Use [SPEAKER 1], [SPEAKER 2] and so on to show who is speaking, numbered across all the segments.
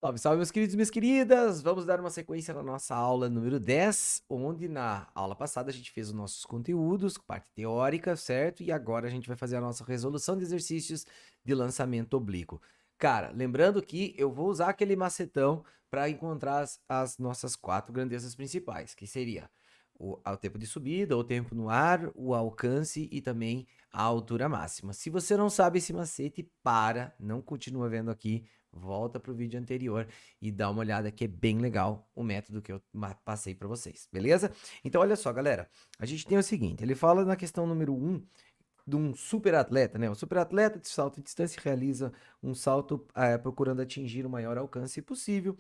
[SPEAKER 1] Salve, salve, meus queridos e minhas queridas! Vamos dar uma sequência na nossa aula número 10, onde na aula passada a gente fez os nossos conteúdos, parte teórica, certo? E agora a gente vai fazer a nossa resolução de exercícios de lançamento oblíquo. Cara, lembrando que eu vou usar aquele macetão para encontrar as nossas quatro grandezas principais, que seria o tempo de subida, o tempo no ar, o alcance e também a altura máxima. Se você não sabe esse macete, não continua vendo aqui, volta para o vídeo anterior e dá uma olhada que é bem legal o método que eu passei para vocês, beleza? Então, olha só, galera, a gente tem o seguinte, ele fala na questão número 1 de um super atleta, né? O super atleta de salto em distância realiza um salto procurando atingir o maior alcance possível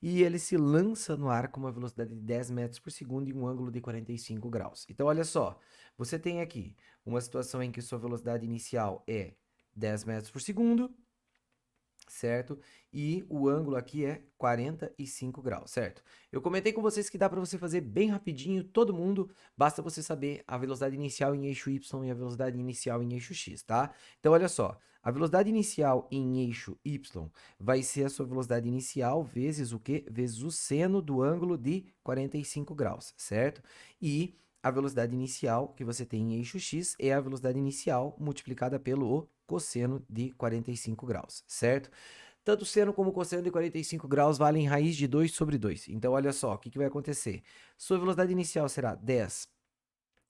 [SPEAKER 1] e ele se lança no ar com uma velocidade de 10 metros por segundo e um ângulo de 45 graus. Então, olha só, você tem aqui uma situação em que sua velocidade inicial é 10 metros por segundo, certo? E o ângulo aqui é 45 graus, certo? Eu comentei com vocês que dá para você fazer bem rapidinho, todo mundo, basta você saber a velocidade inicial em eixo Y e a velocidade inicial em eixo X, tá? Então, olha só, a velocidade inicial em eixo Y vai ser a sua velocidade inicial vezes o quê? Vezes o seno do ângulo de 45 graus, certo? E a velocidade inicial que você tem em eixo X é a velocidade inicial multiplicada pelo cosseno de 45 graus, certo? Tanto seno como cosseno de 45 graus valem raiz de 2 sobre 2. Então, olha só, o que vai acontecer? Sua velocidade inicial será 10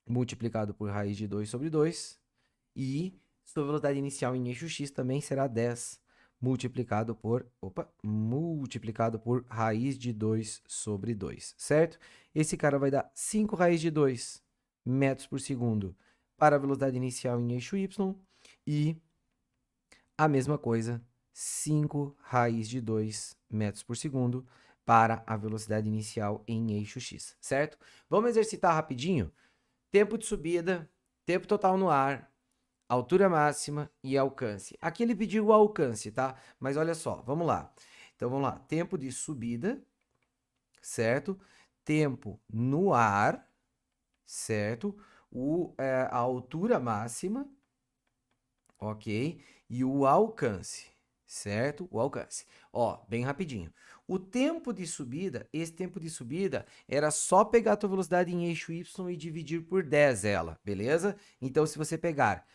[SPEAKER 1] multiplicado por raiz de 2 sobre 2. E sua velocidade inicial em eixo X também será 10 multiplicado por raiz de 2 sobre 2, certo? Esse cara vai dar 5 raiz de 2 metros por segundo para a velocidade inicial em eixo Y e a mesma coisa, 5 raiz de 2 metros por segundo para a velocidade inicial em eixo X, certo? Vamos exercitar rapidinho? Tempo de subida, tempo total no ar, altura máxima e alcance. Aqui ele pediu o alcance, tá? Mas olha só, vamos lá. Então vamos lá, tempo de subida, certo? Tempo no ar, certo? A altura máxima, ok? E o alcance, certo? O alcance. Ó, bem rapidinho. O tempo de subida, esse tempo de subida, era só pegar a tua velocidade em eixo Y e dividir por 10 ela, beleza? Então, se você pegar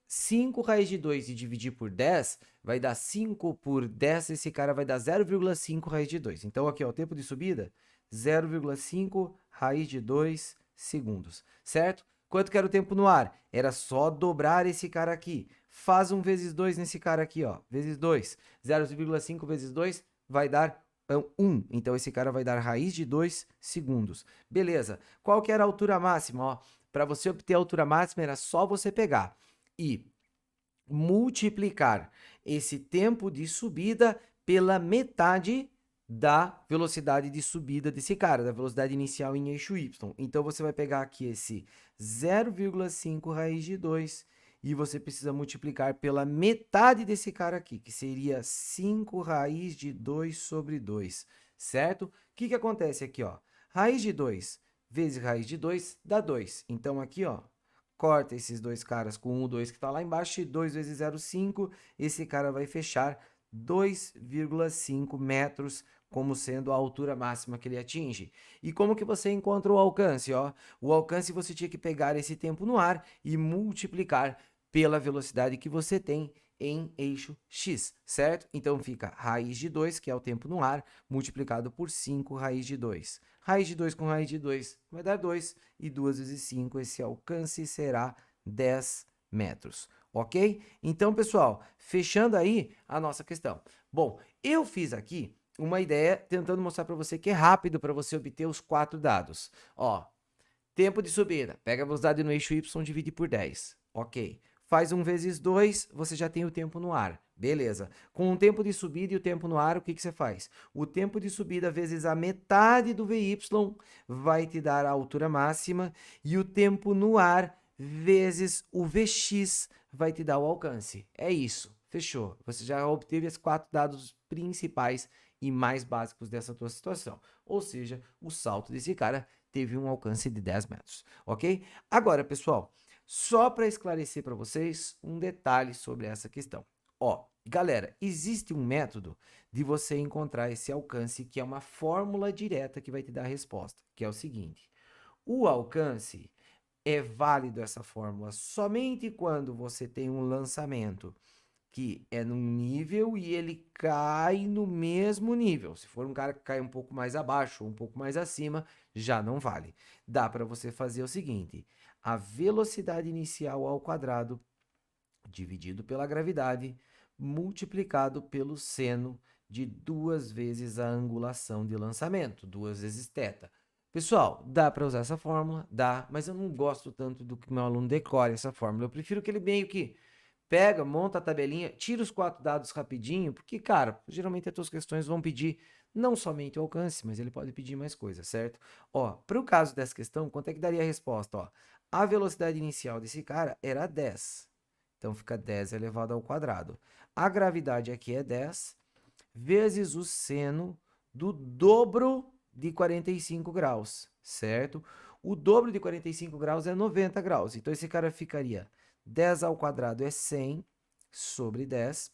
[SPEAKER 1] 5 raiz de 2 e dividir por 10, vai dar 5 por 10, esse cara vai dar 0,5 raiz de 2. Então, aqui, ó, o tempo de subida, 0,5 raiz de 2 segundos, certo? Quanto que era o tempo no ar? Era só dobrar esse cara aqui. Faz um vezes 2 nesse cara aqui, ó. Vezes 2. 0,5 vezes 2 vai dar 1. Então, esse cara vai dar raiz de 2 segundos. Beleza. Qual que era a altura máxima? Para você obter a altura máxima, era só você pegar e multiplicar esse tempo de subida pela metade da velocidade de subida desse cara, da velocidade inicial em eixo Y. Então, você vai pegar aqui esse 0,5 raiz de 2 e você precisa multiplicar pela metade desse cara aqui, que seria 5 raiz de 2 sobre 2, certo? O que acontece aqui, ó? Raiz de 2 vezes raiz de 2 dá 2. Então, aqui, ó, corta esses dois caras com 1, 2 que está lá embaixo, e 2 vezes 0,5, esse cara vai fechar 2,5 metros como sendo a altura máxima que ele atinge. E como que você encontra o alcance? Ó? O alcance você tinha que pegar esse tempo no ar e multiplicar pela velocidade que você tem em eixo X, certo? Então fica raiz de 2, que é o tempo no ar, multiplicado por 5 raiz de 2. Raiz de 2 com raiz de 2 vai dar 2, e 2 vezes 5, esse alcance será 10 metros, ok? Então, pessoal, fechando aí a nossa questão. Bom, eu fiz aqui uma ideia tentando mostrar para você que é rápido para você obter os 4 dados. Ó, tempo de subida, pega a velocidade no eixo Y, divide por 10, ok. Faz 1 vezes 2, você já tem o tempo no ar. Beleza. Com o tempo de subida e o tempo no ar, o que você faz? O tempo de subida vezes a metade do VY vai te dar a altura máxima e o tempo no ar vezes o Vx vai te dar o alcance. É isso. Fechou. Você já obteve os 4 dados principais e mais básicos dessa tua situação. Ou seja, o salto desse cara teve um alcance de 10 metros, ok? Agora, pessoal, só para esclarecer para vocês um detalhe sobre essa questão. Ó, Galera, existe um método de você encontrar esse alcance, que é uma fórmula direta que vai te dar a resposta, que é o seguinte: o alcance é válido essa fórmula somente quando você tem um lançamento que é num nível e ele cai no mesmo nível. Se for um cara que cai um pouco mais abaixo ou um pouco mais acima, já não vale. Dá para você fazer o seguinte: a velocidade inicial ao quadrado dividido pela gravidade multiplicado pelo seno de 2 vezes a angulação de lançamento, 2 vezes θ. Pessoal, dá para usar essa fórmula? Dá, mas eu não gosto tanto do que meu aluno decore essa fórmula. Eu prefiro que ele meio que pega, monta a tabelinha, tira os 4 dados rapidinho, porque, cara, geralmente as tuas questões vão pedir não somente o alcance, mas ele pode pedir mais coisas, certo? Ó, para o caso dessa questão, quanto é que daria a resposta? Ó, a velocidade inicial desse cara era 10. Então fica 10 elevado ao quadrado. A gravidade aqui é 10 vezes o seno do dobro de 45 graus, certo? O dobro de 45 graus é 90 graus. Então esse cara ficaria 10 ao quadrado é 100 sobre 10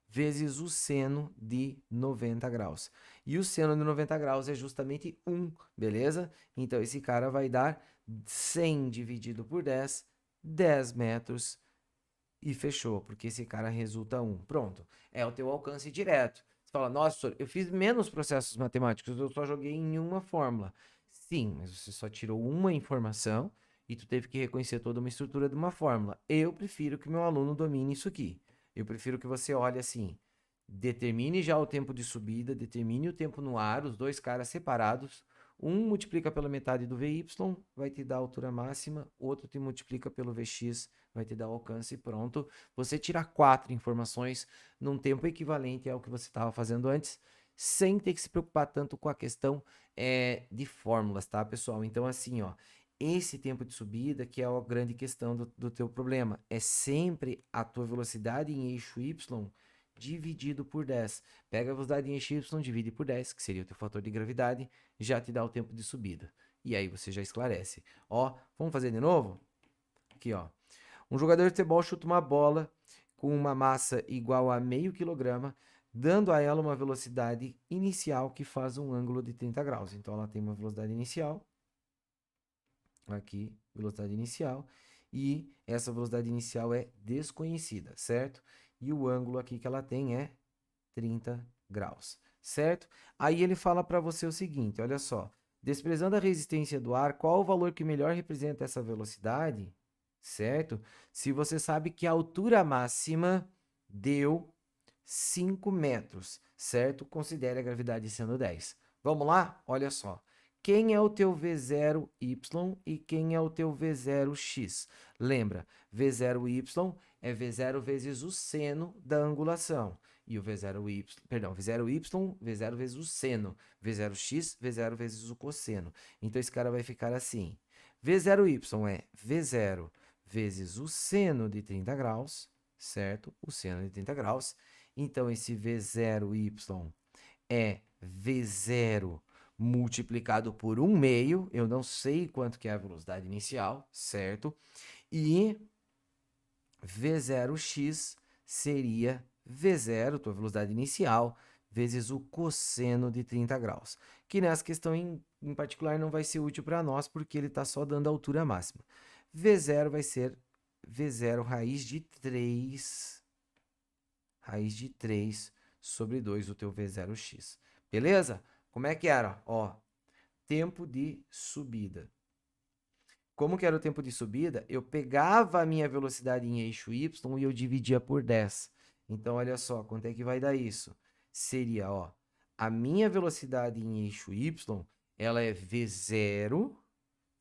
[SPEAKER 1] vezes o seno de 90 graus. E o seno de 90 graus é justamente 1, beleza? Então esse cara vai dar 100 dividido por 10, 10 metros e fechou, porque esse cara resulta 1. Pronto, é o teu alcance direto. Você fala, nossa, professor, eu fiz menos processos matemáticos, eu só joguei em uma fórmula. Sim, mas você só tirou uma informação e tu teve que reconhecer toda uma estrutura de uma fórmula. Eu prefiro que meu aluno domine isso aqui. Eu prefiro que você olhe assim, determine já o tempo de subida, determine o tempo no ar, os dois caras separados. Um multiplica pela metade do VY, vai te dar a altura máxima, outro te multiplica pelo VX, vai te dar o alcance, pronto. Você tira 4 informações num tempo equivalente ao que você estava fazendo antes, sem ter que se preocupar tanto com a questão de fórmulas, tá, pessoal? Então, assim, ó, esse tempo de subida que é a grande questão do teu problema, é sempre a tua velocidade em eixo Y dividido por 10. Pega a velocidade em eixo Y, divide por 10, que seria o teu fator de gravidade, já te dá o tempo de subida. E aí você já esclarece. Ó, vamos fazer de novo? Aqui, ó. Um jogador de futebol chuta uma bola com uma massa igual a meio quilograma, dando a ela uma velocidade inicial que faz um ângulo de 30 graus. Então ela tem uma velocidade inicial, aqui, velocidade inicial, e essa velocidade inicial é desconhecida, certo? E o ângulo aqui que ela tem é 30 graus, certo? Aí ele fala para você o seguinte, olha só, desprezando a resistência do ar, qual o valor que melhor representa essa velocidade, certo? Se você sabe que a altura máxima deu 5 metros, certo? Considere a gravidade sendo 10. Vamos lá? Olha só. Quem é o teu V0y e quem é o teu V0x? Lembra, V0y é V0 vezes o seno da angulação. E o V0y, perdão, V0y, V0 vezes o seno. V0x, V0 vezes o cosseno. Então esse cara vai ficar assim. V0y é V0 vezes o seno de 30 graus, certo? O seno de 30 graus. Então esse V0y é V0 multiplicado por 1 meio, eu não sei quanto que é a velocidade inicial, certo? E V0x seria V0, tua velocidade inicial, vezes o cosseno de 30 graus. Que nessa questão em particular não vai ser útil para nós, porque ele está só dando a altura máxima. V0 vai ser V0 raiz de 3 sobre 2 o teu V0x. Beleza? Como é que era? Ó, tempo de subida. Como que era o tempo de subida? Eu pegava a minha velocidade em eixo y e eu dividia por 10. Então, olha só, quanto é que vai dar isso? Seria, ó, a minha velocidade em eixo y, ela é V0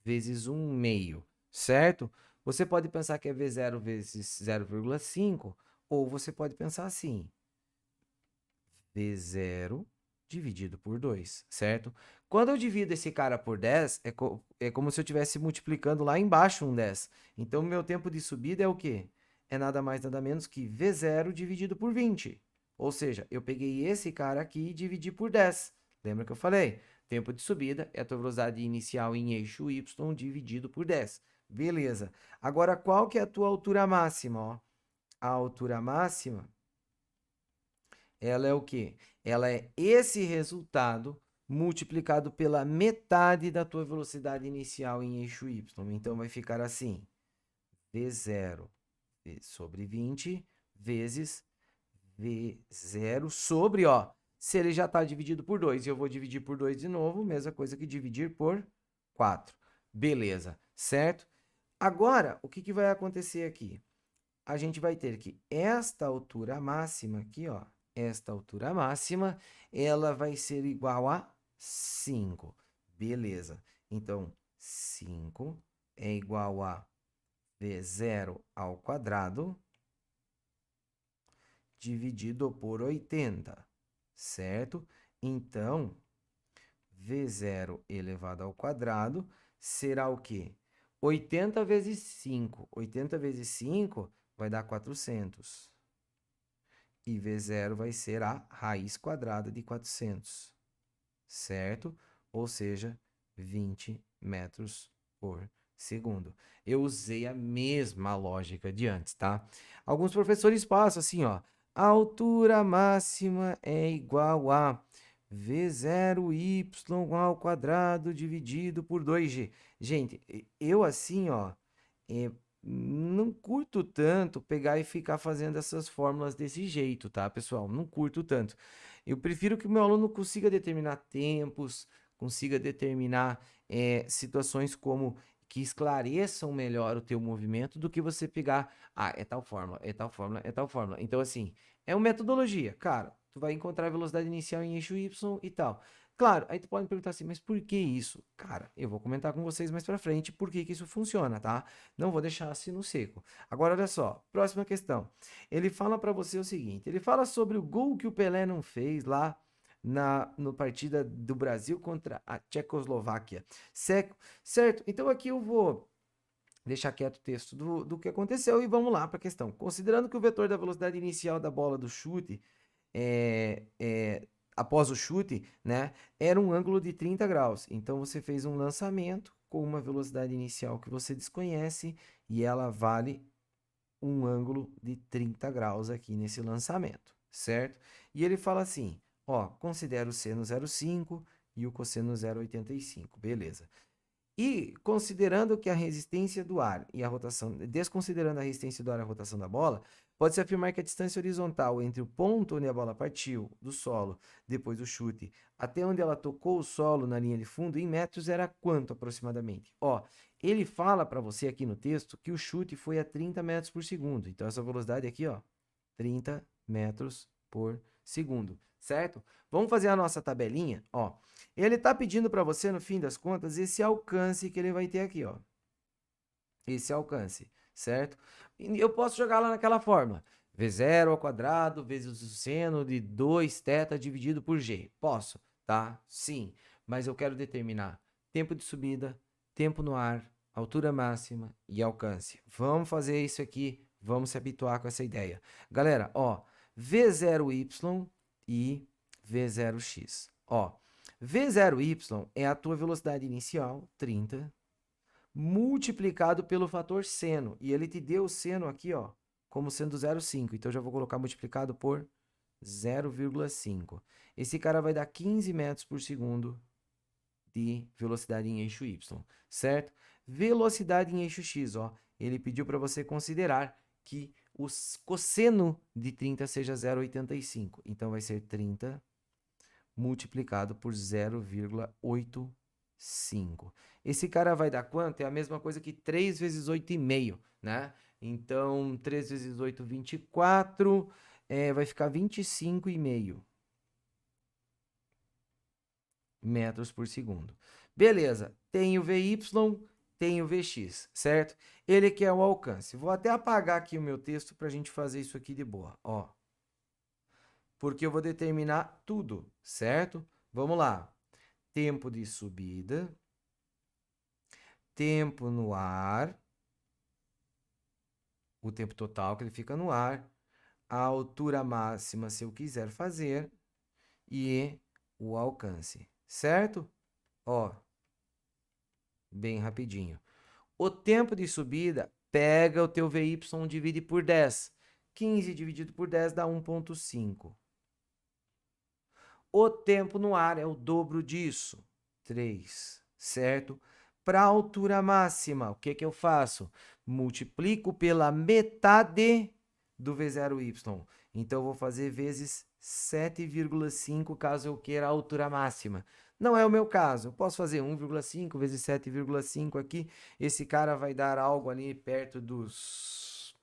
[SPEAKER 1] vezes 1 meio, certo? Você pode pensar que é V0 vezes 0,5, ou você pode pensar assim, V0 dividido por 2, certo? Quando eu divido esse cara por 10, é como se eu estivesse multiplicando lá embaixo um 10. Então, meu tempo de subida é o quê? É nada mais, nada menos que V0 dividido por 20. Ou seja, eu peguei esse cara aqui e dividi por 10. Lembra que eu falei? Tempo de subida é a tua velocidade inicial em eixo y dividido por 10. Beleza. Agora, qual que é a tua altura máxima? Ó? A altura máxima ela é o quê? Ela é esse resultado multiplicado pela metade da tua velocidade inicial em eixo y. Então, vai ficar assim, V0 sobre 20 vezes V0 sobre, ó, se ele já está dividido por 2 e eu vou dividir por 2 de novo, mesma coisa que dividir por 4. Beleza, certo? Agora, o que, que vai acontecer aqui? A gente vai ter que esta altura máxima aqui, ó, esta altura máxima, ela vai ser igual a 5. Beleza. Então, 5 é igual a V0 ao quadrado dividido por 80, certo? Então, V0 elevado ao quadrado será o quê? 80 vezes 5. 80 vezes 5 vai dar 400. E V0 vai ser a raiz quadrada de 400, certo? Ou seja, 20 metros por segundo. Eu usei a mesma lógica de antes, tá? Alguns professores passam assim, ó. A altura máxima é igual a V0y ao quadrado dividido por 2g. Gente, eu assim, ó, não curto tanto pegar e ficar fazendo essas fórmulas desse jeito, tá, pessoal? Não curto tanto. Eu prefiro que o meu aluno consiga determinar tempos, consiga determinar situações como que esclareçam melhor o teu movimento do que você pegar, é tal fórmula, é tal fórmula, é tal fórmula. Então, assim, é uma metodologia. Cara, tu vai encontrar a velocidade inicial em eixo Y e tal. Claro, aí tu pode me perguntar assim, mas por que isso? Cara, eu vou comentar com vocês mais pra frente por que isso funciona, tá? Não vou deixar assim no seco. Agora, olha só, próxima questão. Ele fala para você o seguinte, ele fala sobre o gol que o Pelé não fez lá no partida do Brasil contra a Tchecoslováquia. Certo? Então aqui eu vou deixar quieto o texto do que aconteceu e vamos lá para a questão. Considerando que o vetor da velocidade inicial da bola do chute após o chute, né, era um ângulo de 30 graus. Então você fez um lançamento com uma velocidade inicial que você desconhece e ela vale um ângulo de 30 graus aqui nesse lançamento, certo? E ele fala assim, ó, considera o seno 0,5 e o cosseno 0,85, beleza. E considerando que a resistência do ar e a rotação, desconsiderando a resistência do ar e a rotação da bola, pode-se afirmar que a distância horizontal entre o ponto onde a bola partiu do solo depois do chute até onde ela tocou o solo na linha de fundo em metros era quanto aproximadamente? Ó, ele fala para você aqui no texto que o chute foi a 30 metros por segundo. Então essa velocidade aqui, ó, 30 metros por segundo, certo? Vamos fazer a nossa tabelinha, ó. Ele está pedindo para você, no fim das contas, esse alcance que ele vai ter aqui, ó. Esse alcance, certo? E eu posso jogar lá naquela fórmula. V0 ao quadrado vezes o seno de 2θ dividido por g. Posso, tá? Sim. Mas eu quero determinar tempo de subida, tempo no ar, altura máxima e alcance. Vamos fazer isso aqui. Vamos se habituar com essa ideia. Galera, ó. V0y e V0x. Ó. V0y é a tua velocidade inicial, 30, multiplicado pelo fator seno. E ele te deu o seno aqui, ó, como sendo 0,5. Então, eu já vou colocar multiplicado por 0,5. Esse cara vai dar 15 metros por segundo de velocidade em eixo y, certo? Velocidade em eixo x, ó. Ele pediu para você considerar que o cosseno de 30 seja 0,85. Então, vai ser 30 multiplicado por 0,85. Esse cara vai dar quanto? É a mesma coisa que 3 vezes 8,5, né? Então, 3 vezes 8, 24, vai ficar 25,5 metros por segundo. Beleza, tem o VY, tem o VX, certo? Ele quer o alcance. Vou até apagar aqui o meu texto para a gente fazer isso aqui de boa, ó. Porque eu vou determinar tudo, certo? Vamos lá. Tempo de subida, tempo no ar, o tempo total que ele fica no ar, a altura máxima se eu quiser fazer e o alcance, certo? Ó, bem rapidinho. O tempo de subida, pega o teu VY, divide por 10. 15 dividido por 10 dá 1,5. O tempo no ar é o dobro disso, 3, certo? Para a altura máxima, o que eu faço? Multiplico pela metade do V0y. Então, eu vou fazer vezes 7,5 caso eu queira a altura máxima. Não é o meu caso. Eu posso fazer 1,5 vezes 7,5 aqui. Esse cara vai dar algo ali perto dos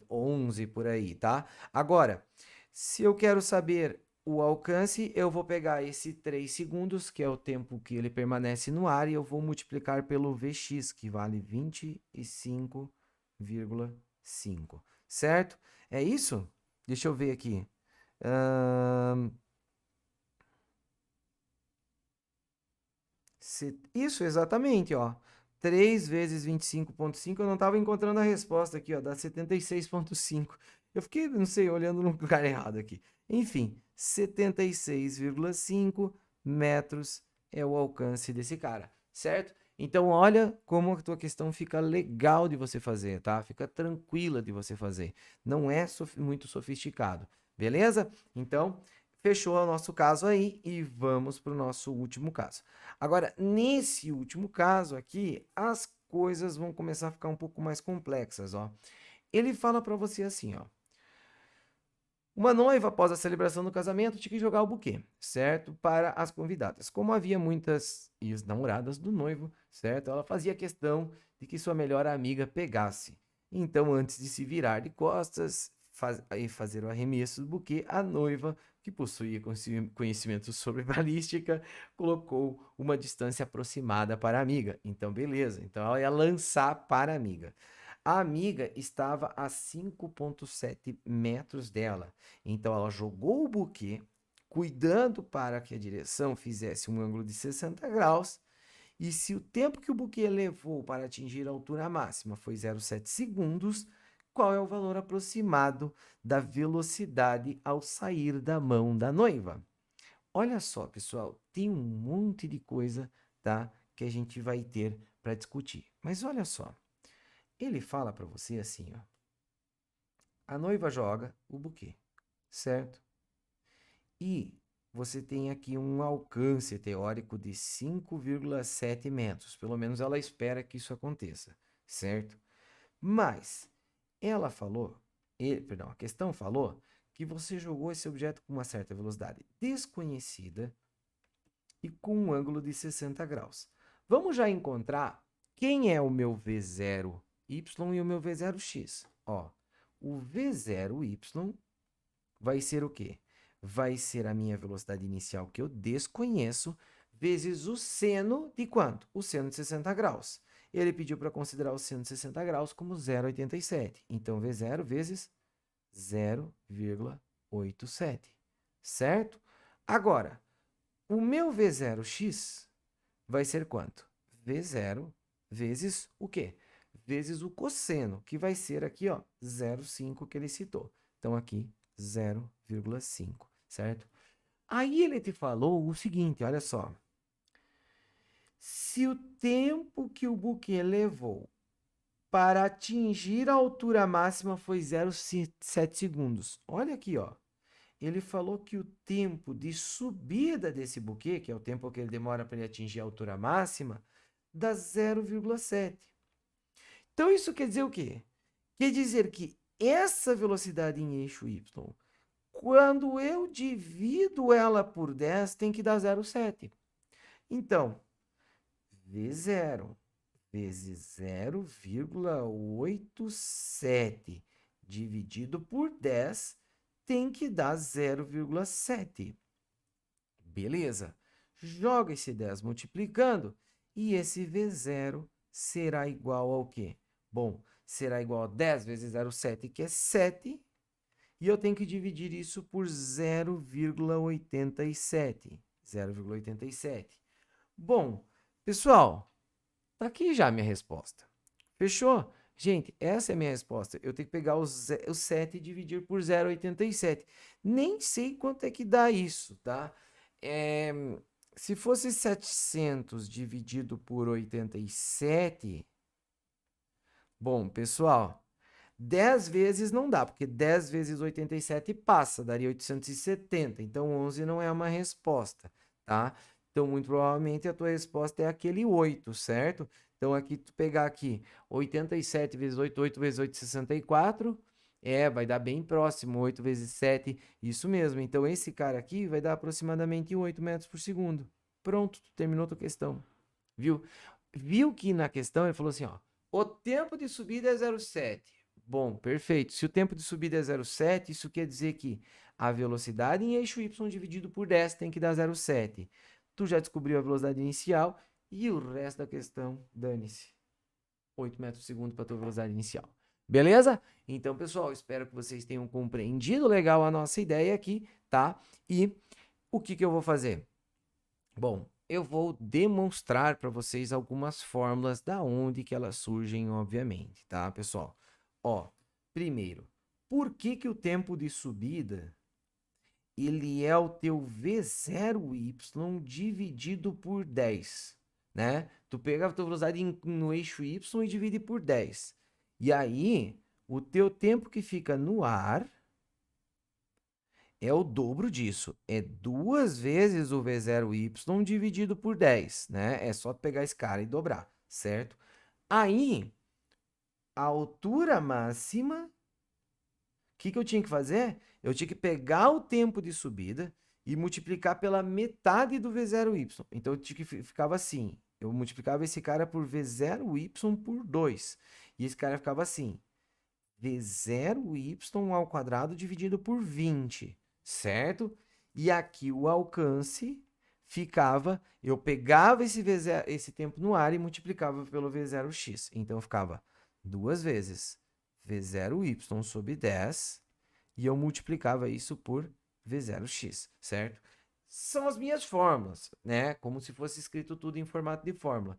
[SPEAKER 1] 11 por aí, tá? Agora, se eu quero saber o alcance, eu vou pegar esse 3 segundos, que é o tempo que ele permanece no ar, e eu vou multiplicar pelo Vx, que vale 25,5, certo? É isso? Deixa eu ver aqui. Isso, exatamente, ó. 3 vezes 25,5, eu não estava encontrando a resposta aqui, ó, dá 76,5. Eu fiquei, não sei, olhando no lugar errado aqui. Enfim, 76,5 metros é o alcance desse cara, certo? Então, olha como a tua questão fica legal de você fazer, tá? Fica tranquila de você fazer. Não é muito sofisticado, beleza? Então, fechou o nosso caso aí e vamos para o nosso último caso. Agora, nesse último caso aqui, as coisas vão começar a ficar um pouco mais complexas, ó. Ele fala para você assim, ó. Uma noiva, após a celebração do casamento, tinha que jogar o buquê, certo? Para as convidadas. Como havia muitas ex-namoradas do noivo, certo? Ela fazia questão de que sua melhor amiga pegasse. Então, antes de se virar de costas e fazer o arremesso do buquê, a noiva, que possuía conhecimentos sobre balística, colocou uma distância aproximada para a amiga. Então, beleza. Então, ela ia lançar para a amiga. A amiga estava a 5,7 metros dela. Então ela jogou o buquê, cuidando para que a direção fizesse um ângulo de 60 graus. E se o tempo que o buquê levou para atingir a altura máxima foi 0,7 segundos, qual é o valor aproximado da velocidade ao sair da mão da noiva? Olha só, pessoal, tem um monte de coisa, tá, que a gente vai ter para discutir. Mas olha só, ele fala para você assim, ó. A noiva joga o buquê, certo? E você tem aqui um alcance teórico de 5,7 metros. Pelo menos ela espera que isso aconteça, certo? Mas ela falou, a questão falou que você jogou esse objeto com uma certa velocidade desconhecida e com um ângulo de 60 graus. Vamos já encontrar quem é o meu V0y e o meu V0x. Ó, o V0y vai ser o quê? Vai ser a minha velocidade inicial que eu desconheço, vezes o seno de quanto? O seno de 60 graus. Ele pediu para considerar o seno de 60 graus como 0,87. Então, V0 vezes 0,87. Certo? Agora, o meu V0x vai ser quanto? V0 vezes o quê? Vezes o cosseno, que vai ser aqui, ó, 0,5 que ele citou. Então, aqui, 0,5, certo? Aí ele te falou o seguinte, olha só. Se o tempo que o buquê levou para atingir a altura máxima foi 0,7 segundos. Olha aqui, ó. Ele falou que o tempo de subida desse buquê, que é o tempo que ele demora para ele atingir a altura máxima, dá 0,7. Então, isso quer dizer o quê? Quer dizer que essa velocidade em eixo y, quando eu divido ela por 10, tem que dar 0,7. Então, V0 vezes 0,87 dividido por 10 tem que dar 0,7. Beleza. Joga esse 10 multiplicando e esse V0 será igual ao quê? Bom, será igual a 10 vezes 0,7, que é 7, e eu tenho que dividir isso por 0,87. 0,87. Bom, pessoal, tá aqui já a minha resposta. Fechou? Gente, essa é a minha resposta. Eu tenho que pegar o 7 e dividir por 0,87. Nem sei quanto é que dá isso, tá? Se fosse 700 dividido por 87... Bom, pessoal, 10 vezes não dá, porque 10 vezes 87 passa, daria 870. Então, 11 não é uma resposta, tá? Então, muito provavelmente, a tua resposta é aquele 8, certo? Então, aqui, tu pegar aqui, 87 vezes 8, 8 vezes 8, 64. Vai dar bem próximo, 8 vezes 7, isso mesmo. Então, esse cara aqui vai dar aproximadamente 8 metros por segundo. Pronto, tu terminou tua questão, viu? Viu que na questão ele falou assim, ó, o tempo de subida é 0,7. Bom, perfeito. Se o tempo de subida é 0,7, isso quer dizer que a velocidade em eixo y dividido por 10 tem que dar 0,7. Tu já descobriu a velocidade inicial e o resto da questão, dane-se. 8 metros por segundo para a tua velocidade inicial. Beleza? Então, pessoal, espero que vocês tenham compreendido legal a nossa ideia aqui, tá? E o que eu vou fazer? Bom, eu vou demonstrar para vocês algumas fórmulas da onde que elas surgem, obviamente, tá, pessoal? Ó, primeiro, por que o tempo de subida ele é o teu V0y dividido por 10, né? Tu pega a tua velocidade no eixo y e divide por 10. E aí, o teu tempo que fica no ar é o dobro disso. É 2 vezes o V0y dividido por 10, né? É só pegar esse cara e dobrar, certo? Aí, a altura máxima, o que eu tinha que fazer? Eu tinha que pegar o tempo de subida e multiplicar pela metade do V0y. Então, ficava assim. Eu multiplicava esse cara por V0y por 2. E esse cara ficava assim. V0y ao quadrado dividido por 20, certo? E aqui o alcance ficava, eu pegava esse tempo no ar e multiplicava pelo V0x. Então, ficava 2 vezes V0y sobre 10 e eu multiplicava isso por V0x, certo? São as minhas fórmulas, né? Como se fosse escrito tudo em formato de fórmula.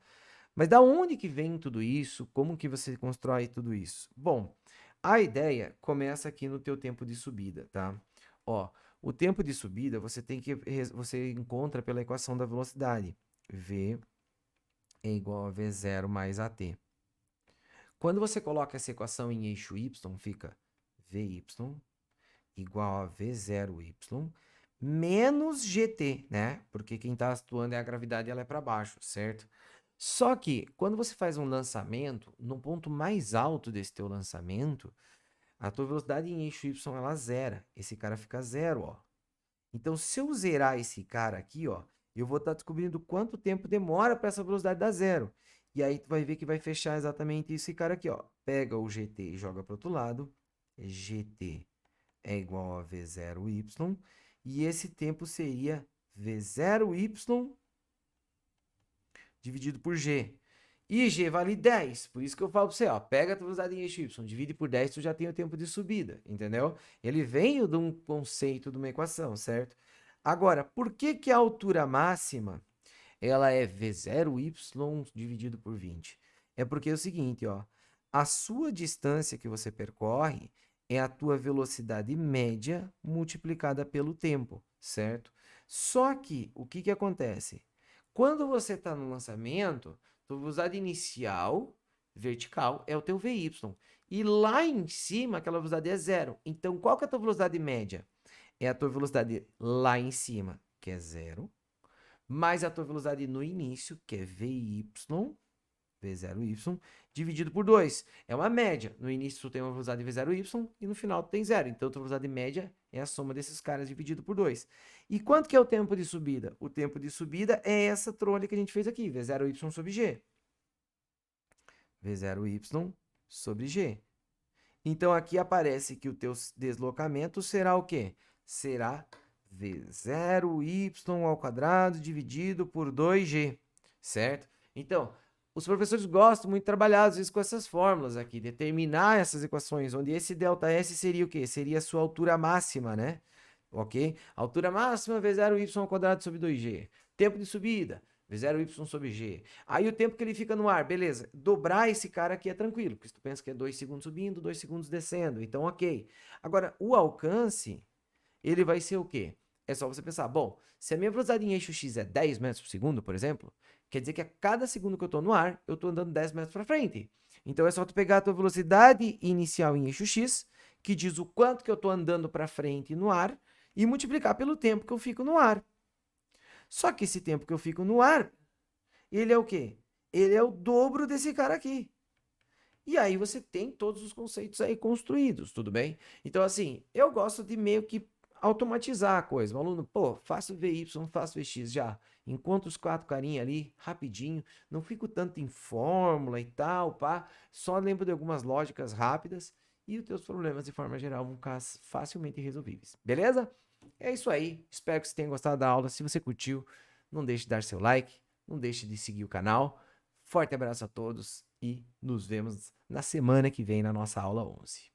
[SPEAKER 1] Mas da onde que vem tudo isso? Como que você constrói tudo isso? Bom, a ideia começa aqui no teu tempo de subida, tá? Ó, o tempo de subida você encontra pela equação da velocidade. V é igual a V0 mais AT. Quando você coloca essa equação em eixo y, fica Vy igual a V0y menos GT, né? Porque quem está atuando é a gravidade, ela é para baixo, certo? Só que, quando você faz um lançamento, no ponto mais alto desse teu lançamento, a tua velocidade em eixo y, ela zera. Esse cara fica zero, ó. Então, se eu zerar esse cara aqui, ó, eu vou estar descobrindo quanto tempo demora para essa velocidade dar zero. E aí, tu vai ver que vai fechar exatamente esse cara aqui, ó. Pega o GT e joga para o outro lado. GT é igual a V0y. E esse tempo seria V0y dividido por G. E G vale 10, por isso que eu falo para você, ó, pega a tua velocidade em eixo y, divide por 10, tu já tem o tempo de subida, entendeu? Ele veio de um conceito, de uma equação, certo? Agora, por que a altura máxima, ela é V0y dividido por 20? É porque é o seguinte, ó, a sua distância que você percorre é a tua velocidade média multiplicada pelo tempo, certo? Só que, o que acontece? Quando você está no lançamento, tua velocidade inicial, vertical, é o teu Vy. E lá em cima, aquela velocidade é zero. Então, qual que é a tua velocidade média? É a tua velocidade lá em cima, que é zero, mais a tua velocidade no início, que é Vy, V0y, dividido por 2. É uma média. No início tu tem uma velocidade V0y e no final tu tem zero. Então, a tua velocidade média é a soma desses caras dividido por 2. E quanto que é o tempo de subida? O tempo de subida é essa trolha que a gente fez aqui, V0y sobre G. V0y sobre G. Então, aqui aparece que o teu deslocamento será o quê? Será V0y ao quadrado dividido por 2G, certo? Então, os professores gostam muito de trabalhar, às vezes, com essas fórmulas aqui, determinar essas equações, onde esse ΔS seria o quê? Seria a sua altura máxima, né? Ok? Altura máxima, V0y ao quadrado sobre 2G. Tempo de subida, V0y sobre G. Aí o tempo que ele fica no ar, beleza. Dobrar esse cara aqui é tranquilo, porque tu pensa que é 2 segundos subindo, 2 segundos descendo, então ok. Agora, o alcance, ele vai ser o quê? É só você pensar, bom, se a minha velocidade em eixo x é 10 metros por segundo, por exemplo, quer dizer que a cada segundo que eu estou no ar, eu estou andando 10 metros para frente. Então é só tu pegar a tua velocidade inicial em eixo X, que diz o quanto que eu estou andando para frente no ar, e multiplicar pelo tempo que eu fico no ar. Só que esse tempo que eu fico no ar, ele é o quê? Ele é o dobro desse cara aqui. E aí você tem todos os conceitos aí construídos, tudo bem? Então, assim, eu gosto de meio que automatizar a coisa. O aluno, pô, faço VY, faço VX já. Encontro os 4 carinhas ali, rapidinho. Não fico tanto em fórmula e tal, pá. Só lembro de algumas lógicas rápidas e os teus problemas, de forma geral, vão ficar facilmente resolvíveis. Beleza? É isso aí. Espero que você tenha gostado da aula. Se você curtiu, não deixe de dar seu like, não deixe de seguir o canal. Forte abraço a todos e nos vemos na semana que vem na nossa aula 11.